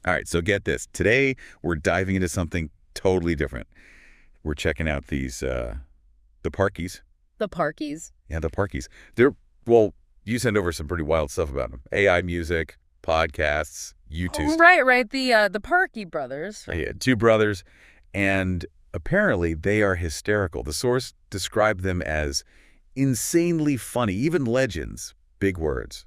All right, so get this. Today, we're diving into something totally different. We're checking out the Parkies. The Parkies? Yeah, the Parkies. Well, you sent over some pretty wild stuff about them. AI music, podcasts, YouTube. Oh, right. The Parky brothers. Yeah, two brothers, and apparently they are hysterical. The source described them as insanely funny, even legends, big words.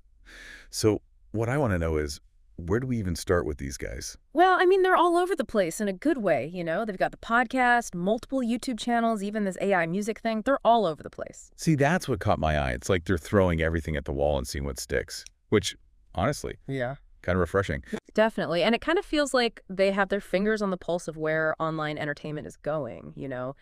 So what I want to know is, where do we even start with these guys? Well, I mean, they're all over the place in a good way, you know? They've got the podcast, multiple YouTube channels, even this AI music thing. They're all over the place. See, that's what caught my eye. It's like they're throwing everything at the wall and seeing what sticks, which, honestly, Yeah. kind of refreshing. Definitely. And it kind of feels like they have their fingers on the pulse of where online entertainment is going, you know?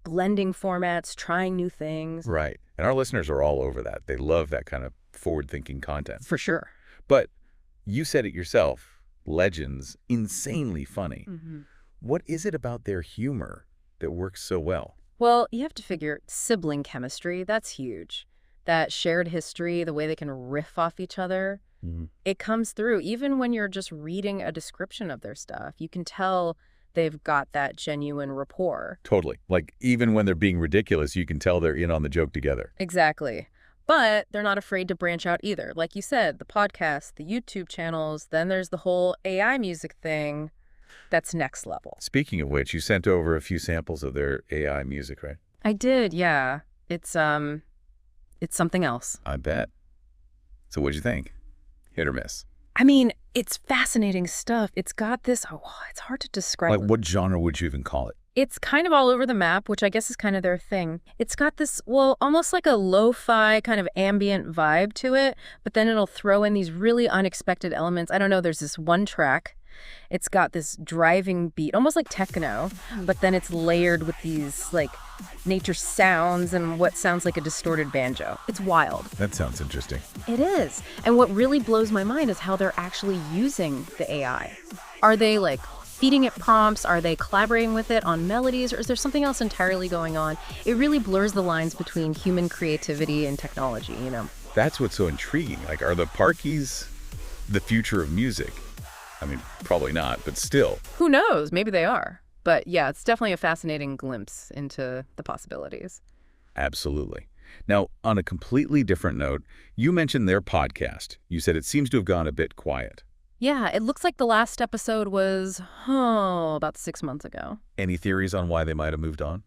Blending formats, trying new things. Right. And our listeners are all over that. They love that kind of forward-thinking content. For sure. But you said it yourself, legends, insanely funny. What is it about their humor that works so well? Well, you have to figure sibling chemistry, that's huge. That shared history, the way they can riff off each other, it comes through. Even when you're just reading a description of their stuff, you can tell they've got that genuine rapport. Totally. Like, even when they're being ridiculous, you can tell they're in on the joke together. Exactly. But they're not afraid to branch out either. Like you said, the podcast, the YouTube channels, then there's the whole AI music thing. That's next level. Speaking of which, you sent over a few samples of their AI music, right? I did, yeah. It's something else. I bet. So what'd you think? Hit or miss? I mean, it's fascinating stuff. It's got this, it's hard to describe. Like, what genre would you even call it? It's kind of all over the map, which I guess is kind of their thing. It's got this, well, almost like a lo-fi kind of ambient vibe to it, but then it'll throw in these really unexpected elements. I don't know, there's this one track. It's got this driving beat, almost like techno, but then it's layered with these, like, nature sounds and what sounds like a distorted banjo. It's wild. That sounds interesting. It is. And what really blows my mind is how they're actually using the AI. Are they, like, feeding it prompts? Are they collaborating with it on melodies? Or is there something else entirely going on? It really blurs the lines between human creativity and technology, you know? That's what's so intriguing. Like, are the Parkies the future of music? I mean, probably not, but still. Who knows? Maybe they are. But yeah, it's definitely a fascinating glimpse into the possibilities. Absolutely. Now, on a completely different note, you mentioned their podcast. You said it seems to have gone a bit quiet. Yeah, it looks like the last episode was, about 6 months ago. Any theories on why they might have moved on?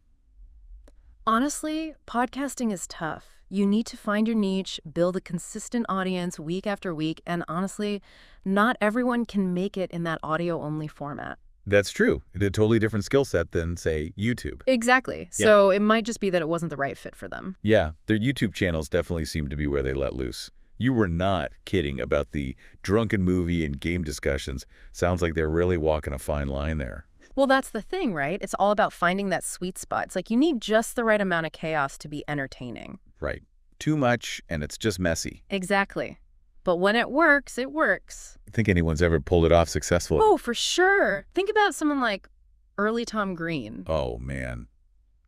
Honestly, podcasting is tough. You need to find your niche, build a consistent audience week after week, and honestly, not everyone can make it in that audio-only format. That's true. It's a totally different skill set than, say, YouTube. Exactly. So it might just be that it wasn't the right fit for them. Yeah, their YouTube channels definitely seem to be where they let loose. You were not kidding about the drunken movie and game discussions. Sounds like they're really walking a fine line there. Well, that's the thing, right? It's all about finding that sweet spot. It's like you need just the right amount of chaos to be entertaining. Right. Too much, and it's just messy. Exactly. But when it works, it works. Think anyone's ever pulled it off successfully? Oh, for sure. Think about someone like early Tom Green. Oh, man.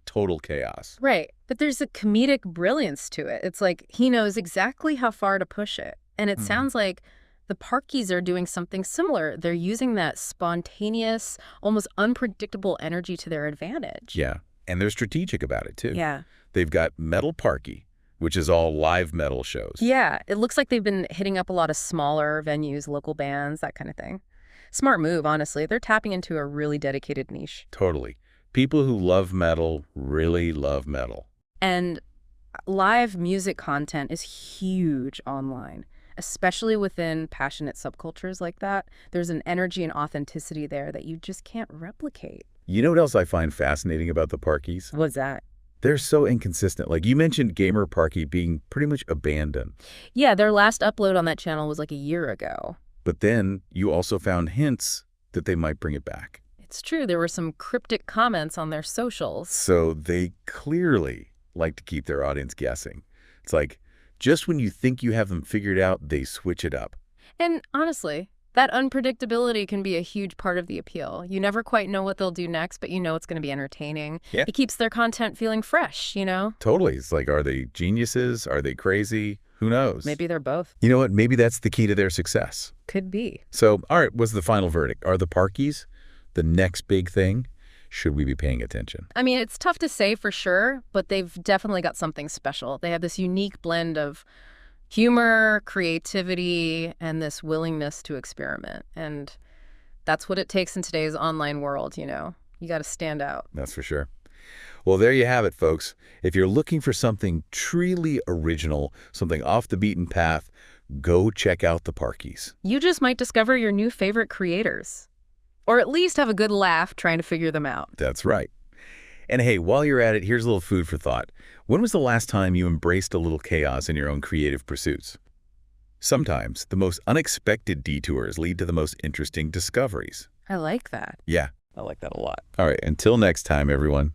Total chaos. Right. But there's a comedic brilliance to it. It's like he knows exactly how far to push it. And it sounds like the Parkies are doing something similar. They're using that spontaneous, almost unpredictable energy to their advantage. Yeah. And they're strategic about it, too. Yeah. They've got Metal Parky, which is all live metal shows. Yeah. It looks like they've been hitting up a lot of smaller venues, local bands, that kind of thing. Smart move, honestly. They're tapping into a really dedicated niche. Totally. People who love metal really love metal. And live music content is huge online, especially within passionate subcultures like that. There's an energy and authenticity there that you just can't replicate. You know what else I find fascinating about the Parkies? What's that? They're so inconsistent. Like, you mentioned Gamer Parky being pretty much abandoned. Yeah, their last upload on that channel was like a year ago. But then you also found hints that they might bring it back. It's true. There were some cryptic comments on their socials. So they clearly like to keep their audience guessing. It's like, just when you think you have them figured out, they switch it up. And honestly, that unpredictability can be a huge part of the appeal. You never quite know what they'll do next, but you know it's going to be entertaining. Yeah. It keeps their content feeling fresh, you know? Totally. It's like, are they geniuses? Are they crazy? Who knows? Maybe they're both. You know what? Maybe that's the key to their success. Could be. So, all right, what's the final verdict? Are the Parkies the next big thing? Should we be paying attention? I mean, it's tough to say for sure, but they've definitely got something special. They have this unique blend of humor, creativity, and this willingness to experiment. And that's what it takes in today's online world, you know. You got to stand out. That's for sure. Well, there you have it, folks. If you're looking for something truly original, something off the beaten path, go check out the Parkies. You just might discover your new favorite creators. Or at least have a good laugh trying to figure them out. That's right. And hey, while you're at it, here's a little food for thought. When was the last time you embraced a little chaos in your own creative pursuits? Sometimes the most unexpected detours lead to the most interesting discoveries. I like that. Yeah. I like that a lot. All right, until next time, everyone.